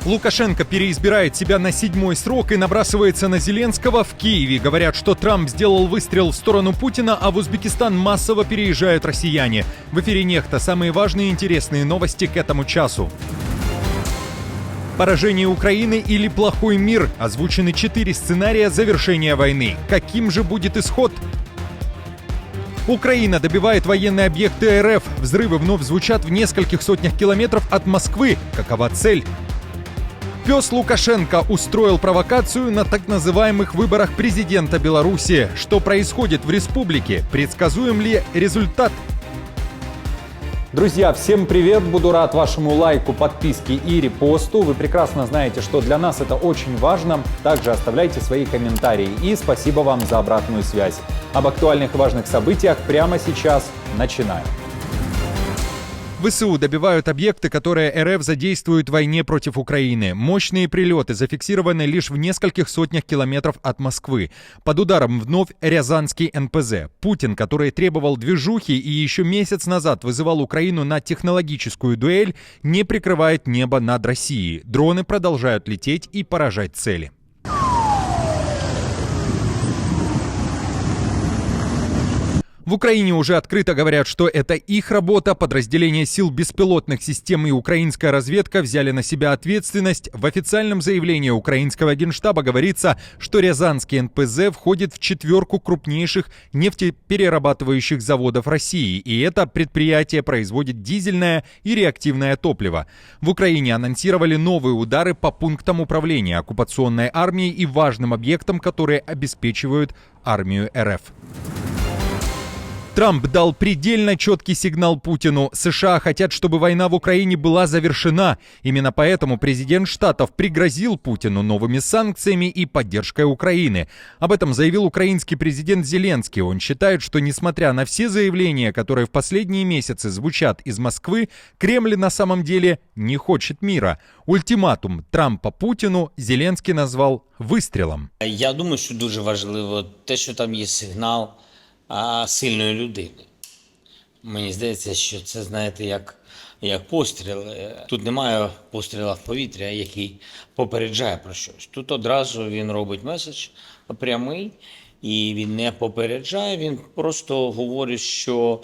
Лукашенко переизбирает себя на 7-й срок и набрасывается на Зеленского. В Киеве говорят, что Трамп сделал выстрел в сторону Путина, а в Узбекистан массово переезжают россияне. В эфире «Нехта» самые важные и интересные новости к этому часу. Поражение Украины или плохой мир? Озвучены 4 сценария завершения войны. Каким же будет исход? Украина добивает военные объекты РФ. Взрывы вновь звучат в нескольких сотнях километров от Москвы. Какова цель? Пес Лукашенко устроил провокацию на так называемых выборах президента Беларуси. Что происходит в республике? Предсказуем ли результат? Друзья, всем привет! Буду рад вашему лайку, подписке и репосту. Вы прекрасно знаете, что для нас это очень важно. Также оставляйте свои комментарии. И спасибо вам за обратную связь. Об актуальных и важных событиях прямо сейчас начинаем. ВСУ добивают объекты, которые РФ задействуют в войне против Украины. Мощные прилеты зафиксированы лишь в нескольких сотнях километров от Москвы. Под ударом вновь Рязанский НПЗ. Путин, который требовал движухи и еще месяц назад вызывал Украину на технологическую дуэль, не прикрывает небо над Россией. Дроны продолжают лететь и поражать цели. В Украине уже открыто говорят, что это их работа. Подразделения сил беспилотных систем и украинская разведка взяли на себя ответственность. В официальном заявлении украинского генштаба говорится, что Рязанский НПЗ входит в 4 крупнейших нефтеперерабатывающих заводов России. И это предприятие производит дизельное и реактивное топливо. В Украине анонсировали новые удары по пунктам управления оккупационной армией и важным объектам, которые обеспечивают армию РФ. Трамп дал предельно четкий сигнал Путину. США хотят, чтобы война в Украине была завершена. Именно поэтому президент Штатов пригрозил Путину новыми санкциями и поддержкой Украины. Об этом заявил украинский президент Зеленский. Он считает, что несмотря на все заявления, которые в последние месяцы звучат из Москвы, Кремль на самом деле не хочет мира. Ультиматум Трампа Путину Зеленский назвал вистрілом. Я думаю, що дуже важливо те, що там є сигнал сильної людини. Мені здається, що це, знаєте, як постріл. Тут немає постріла в повітря, який попереджає про щось. Тут одразу він робить меседж прямий, і він не попереджає, він просто говорить, що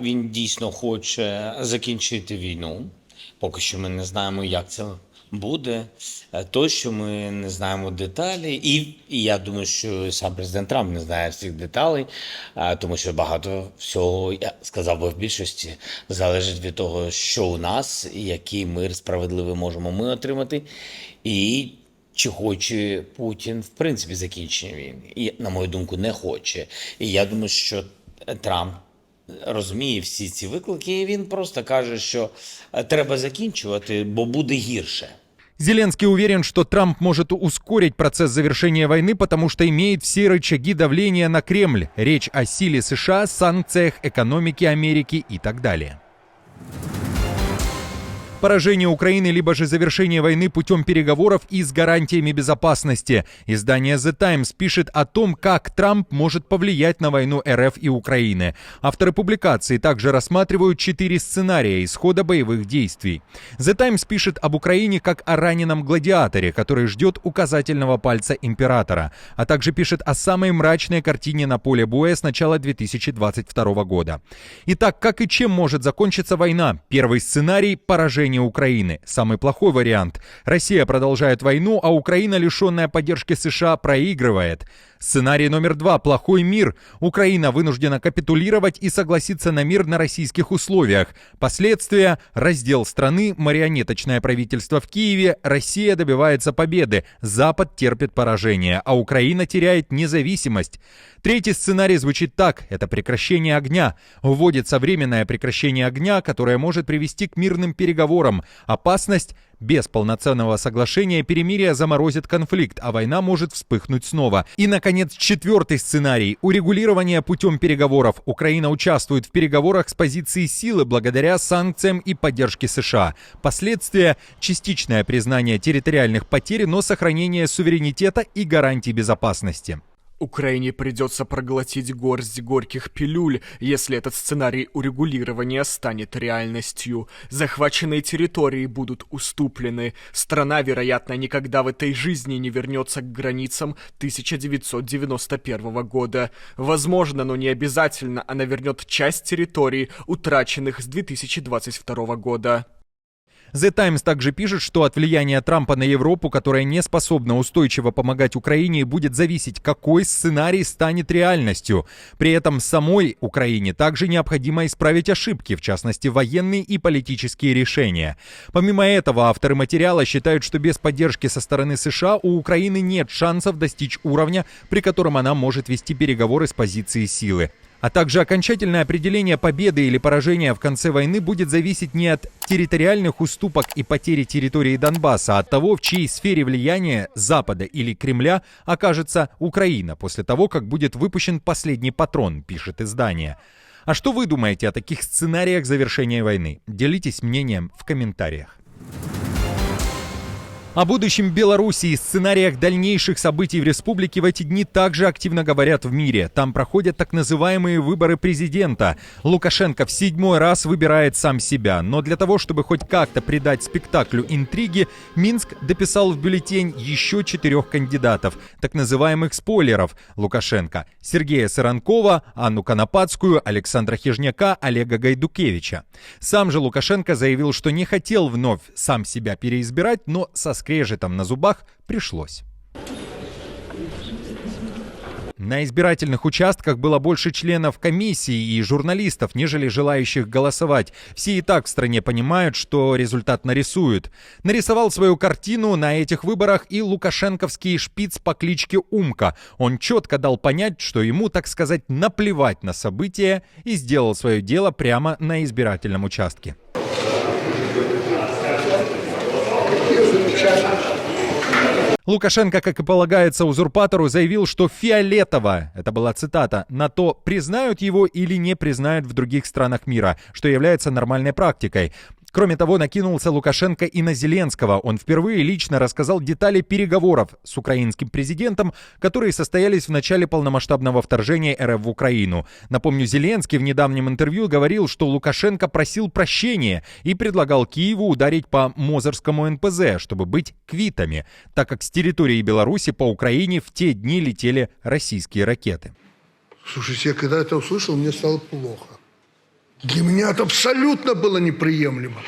він дійсно хоче закінчити війну. Поки що ми не знаємо, як це буде, тощо ми не знаємо деталі. І я думаю, що сам президент Трамп не знає всіх деталей, тому що багато всього, я сказав би в більшості, залежить від того, що у нас, і який мир справедливий можемо ми отримати, і чи хоче Путін, в принципі, закінчення війни. І, на мою думку, не хоче. І я думаю, що Трамп розуміє всі ці виклики, і він просто каже, що треба закінчувати, бо буде гірше. Зеленский уверен, что Трамп может ускорить процесс завершения войны, потому что имеет все рычаги давления на Кремль. Речь о силе США, санкциях, экономике Америки и так далее. Поражение Украины, либо же завершение войны путем переговоров и с гарантиями безопасности. Издание The Times пишет о том, как Трамп может повлиять на войну РФ и Украины. Авторы публикации также рассматривают 4 сценария исхода боевых действий. The Times пишет об Украине как о раненом гладиаторе, который ждет указательного пальца императора, а также пишет о самой мрачной картине на поле боя с начала 2022 года. Итак, как и чем может закончиться война? Первый сценарий – поражение Украины. Самый плохой вариант. Россия продолжает войну, а Украина, лишенная поддержки США, проигрывает. Сценарий номер 2. Плохой мир. Украина вынуждена капитулировать и согласиться на мир на российских условиях. Последствия – раздел страны, марионеточное правительство в Киеве, Россия добивается победы, Запад терпит поражение, а Украина теряет независимость. Третий сценарий звучит так – это прекращение огня. Вводится временное прекращение огня, которое может привести к мирным переговорам. Опасность – без полноценного соглашения перемирие заморозит конфликт, а война может вспыхнуть снова. И, наконец, 4-й сценарий – урегулирование путем переговоров. Украина участвует в переговорах с позиции силы благодаря санкциям и поддержке США. Последствия – частичное признание территориальных потерь, но сохранение суверенитета и гарантий безопасности. Украине придется проглотить горсть горьких пилюль, если этот сценарий урегулирования станет реальностью. Захваченные территории будут уступлены. Страна, вероятно, никогда в этой жизни не вернется к границам 1991 года. Возможно, но не обязательно, она вернет часть территорий, утраченных с 2022 года. The Times также пишет, что от влияния Трампа на Европу, которая не способна устойчиво помогать Украине, будет зависеть, какой сценарий станет реальностью. При этом самой Украине также необходимо исправить ошибки, в частности военные и политические решения. Помимо этого, авторы материала считают, что без поддержки со стороны США у Украины нет шансов достичь уровня, при котором она может вести переговоры с позиции силы. А также окончательное определение победы или поражения в конце войны будет зависеть не от территориальных уступок и потери территории Донбасса, а от того, в чьей сфере влияния Запада или Кремля окажется Украина после того, как будет выпущен последний патрон, пишет издание. А что вы думаете о таких сценариях завершения войны? Делитесь мнением в комментариях. О будущем Беларуси и сценариях дальнейших событий в республике в эти дни также активно говорят в мире. Там проходят так называемые выборы президента. Лукашенко в 7-й раз выбирает сам себя. Но для того, чтобы хоть как-то придать спектаклю интриги, Минск дописал в бюллетень еще 4 кандидатов, так называемых спойлеров Лукашенко: Сергея Саранкова, Анну Конопадскую, Александра Хижняка, Олега Гайдукевича. Сам же Лукашенко заявил, что не хотел вновь сам себя переизбирать, но со скрежетом на зубах пришлось. На избирательных участках было больше членов комиссии и журналистов, нежели желающих голосовать. Все и так в стране понимают, что результат нарисуют. Нарисовал свою картину на этих выборах и лукашенковский шпиц по кличке Умка. Он четко дал понять, что ему, так сказать, наплевать на события, и сделал свое дело прямо на избирательном участке. Лукашенко, как и полагается узурпатору, заявил, что фиолетово, это была цитата, на то, признают его или не признают в других странах мира, что является нормальной практикой. Кроме того, накинулся Лукашенко и на Зеленского. Он впервые лично рассказал детали переговоров с украинским президентом, которые состоялись в начале полномасштабного вторжения РФ в Украину. Напомню, Зеленский в недавнем интервью говорил, что Лукашенко просил прощения и предлагал Киеву ударить по Мозырскому НПЗ, чтобы быть квитами, так как с территории Беларуси по Украине в те дни летели российские ракеты. Слушайте, я когда это услышал, мне стало плохо. Для меня это абсолютно было неприемлемо.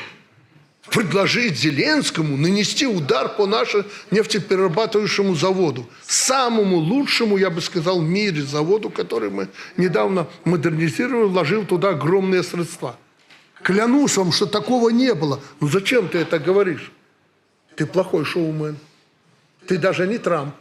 Предложить Зеленскому нанести удар по нашему нефтеперерабатывающему заводу. Самому лучшему, я бы сказал, в мире заводу, который мы недавно модернизировали, вложил туда огромные средства. Клянусь вам, что такого не было. Ну зачем ты это говоришь? Ты плохой шоумен. Ты даже не Трамп.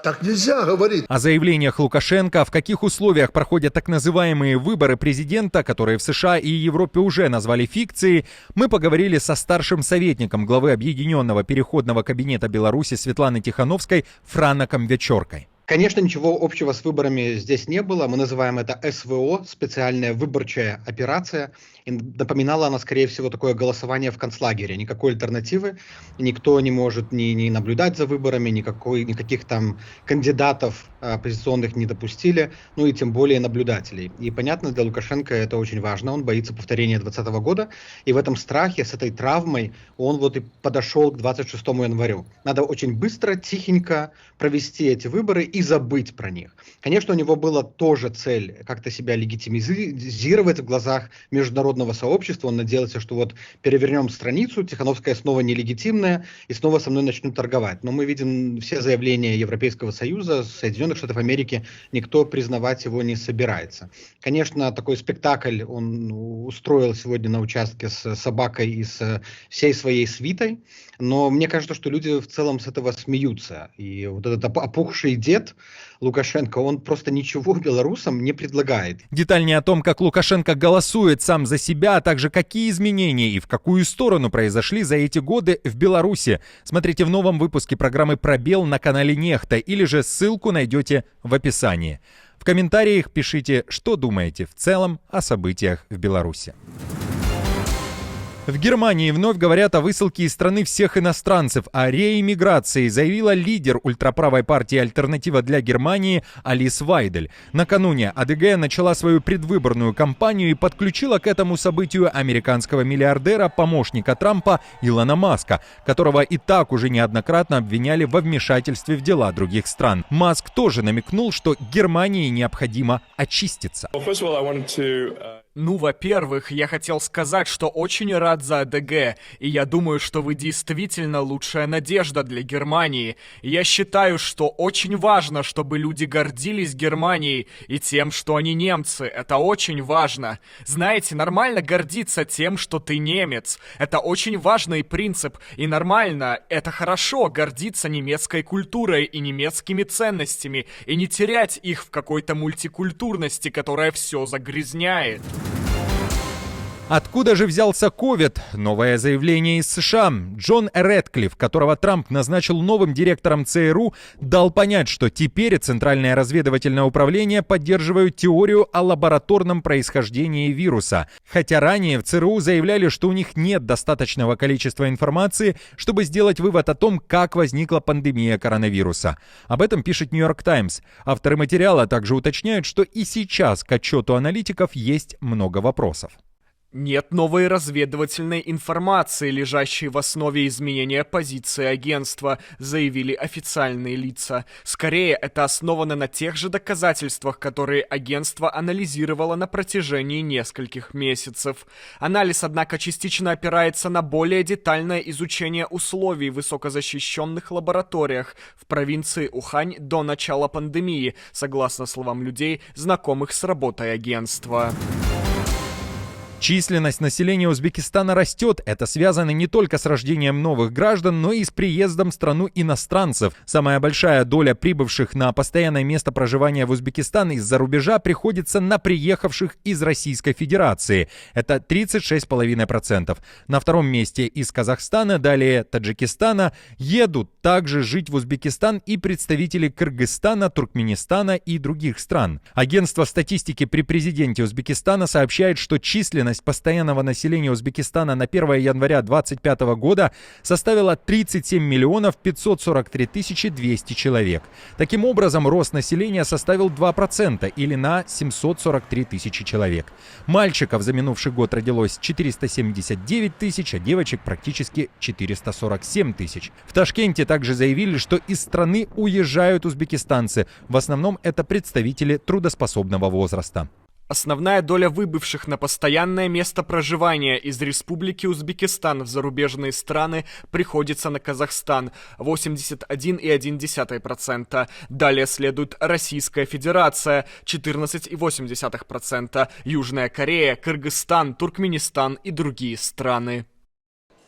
Так нельзя говорить. О заявлениях Лукашенко, в каких условиях проходят так называемые выборы президента, которые в США и Европе уже назвали фикцией, мы поговорили со старшим советником главы Объединенного переходного кабинета Беларуси Светланой Тихановской Франаком Вечеркой. Конечно, ничего общего с выборами здесь не было. Мы называем это СВО, специальная выборчая операция. И напоминала она, скорее всего, такое голосование в концлагере. Никакой альтернативы. Никто не может ни наблюдать за выборами, никаких там кандидатов оппозиционных не допустили, ну и тем более наблюдателей. И понятно, для Лукашенко это очень важно. Он боится повторения 2020 года. И в этом страхе, с этой травмой, он вот и подошел к 26 января. Надо очень быстро, тихенько провести эти выборы и забыть про них. Конечно, у него была тоже цель как-то себя легитимизировать в глазах международного сообщества. Он надеялся, что вот перевернем страницу, Тихановская снова нелегитимная, и снова со мной начнут торговать. Но мы видим все заявления Европейского Союза, Соединенных Штатов Америки, никто признавать его не собирается. Конечно, такой спектакль он устроил сегодня на участке с собакой и с всей своей свитой, но мне кажется, что люди в целом с этого смеются. И вот этот опухший дед Лукашенко, он просто ничего белорусам не предлагает. Детальнее о том, как Лукашенко голосует сам за себя, а также какие изменения и в какую сторону произошли за эти годы в Беларуси, смотрите в новом выпуске программы «Пробел» на канале Нехта, или же ссылку найдете в описании. В комментариях пишите, что думаете в целом о событиях в Беларуси. В Германии вновь говорят о высылке из страны всех иностранцев, о реэмиграции, заявила лидер ультраправой партии «Альтернатива для Германии» Алис Вайдель. Накануне АДГ начала свою предвыборную кампанию и подключила к этому событию американского миллиардера, помощника Трампа Илона Маска, которого и так уже неоднократно обвиняли во вмешательстве в дела других стран. Маск тоже намекнул, что Германии необходимо очиститься. Ну, во-первых, я хотел сказать, что очень рад за АДГ, и я думаю, что вы действительно лучшая надежда для Германии. И я считаю, что очень важно, чтобы люди гордились Германией и тем, что они немцы. Это очень важно. Знаете, нормально гордиться тем, что ты немец. Это очень важный принцип, и нормально, это хорошо гордиться немецкой культурой и немецкими ценностями, и не терять их в какой-то мультикультурности, которая все загрязняет. Откуда же взялся ковид? Новое заявление из США. Джон Рэдклифф, которого Трамп назначил новым директором ЦРУ, дал понять, что теперь Центральное разведывательное управление поддерживает теорию о лабораторном происхождении вируса. Хотя ранее в ЦРУ заявляли, что у них нет достаточного количества информации, чтобы сделать вывод о том, как возникла пандемия коронавируса. Об этом пишет Нью-Йорк Таймс. Авторы материала также уточняют, что и сейчас к отчету аналитиков есть много вопросов. Нет новой разведывательной информации, лежащей в основе изменения позиции агентства, заявили официальные лица. Скорее, это основано на тех же доказательствах, которые агентство анализировало на протяжении нескольких месяцев. Анализ, однако, частично опирается на более детальное изучение условий в высокозащищенных лабораториях в провинции Ухань до начала пандемии, согласно словам людей, знакомых с работой агентства. Численность населения Узбекистана растет. Это связано не только с рождением новых граждан, но и с приездом в страну иностранцев. Самая большая доля прибывших на постоянное место проживания в Узбекистан из-за рубежа приходится на приехавших из Российской Федерации. Это 36,5%. На втором месте из Казахстана, далее Таджикистана, едут также жить в Узбекистан и представители Кыргызстана, Туркменистана и других стран. Агентство статистики при президенте Узбекистана сообщает, что численность постоянного населения Узбекистана на 1 января 2025 года составила 37 миллионов 543 тысячи 200 человек. Таким образом, рост населения составил 2% или на 743 тысячи человек. Мальчиков за минувший год родилось 479 тысяч, а девочек практически 447 тысяч. В Ташкенте также заявили, что из страны уезжают узбекистанцы. В основном это представители трудоспособного возраста. Основная доля выбывших на постоянное место проживания из Республики Узбекистан в зарубежные страны приходится на Казахстан – 81,1%. Далее следует Российская Федерация – 14,8%, Южная Корея, Кыргызстан, Туркменистан и другие страны.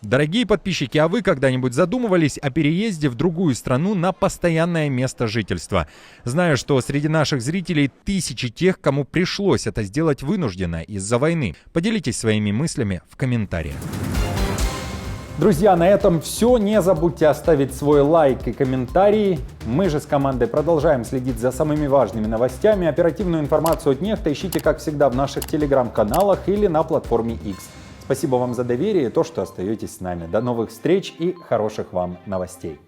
Дорогие подписчики, а вы когда-нибудь задумывались о переезде в другую страну на постоянное место жительства? Знаю, что среди наших зрителей тысячи тех, кому пришлось это сделать вынужденно из-за войны. Поделитесь своими мыслями в комментариях. Друзья, на этом все. Не забудьте оставить свой лайк и комментарий. Мы же с командой продолжаем следить за самыми важными новостями. Оперативную информацию от Нехта ищите, как всегда, в наших телеграм-каналах или на платформе X. Спасибо вам за доверие и то, что остаетесь с нами. До новых встреч и хороших вам новостей.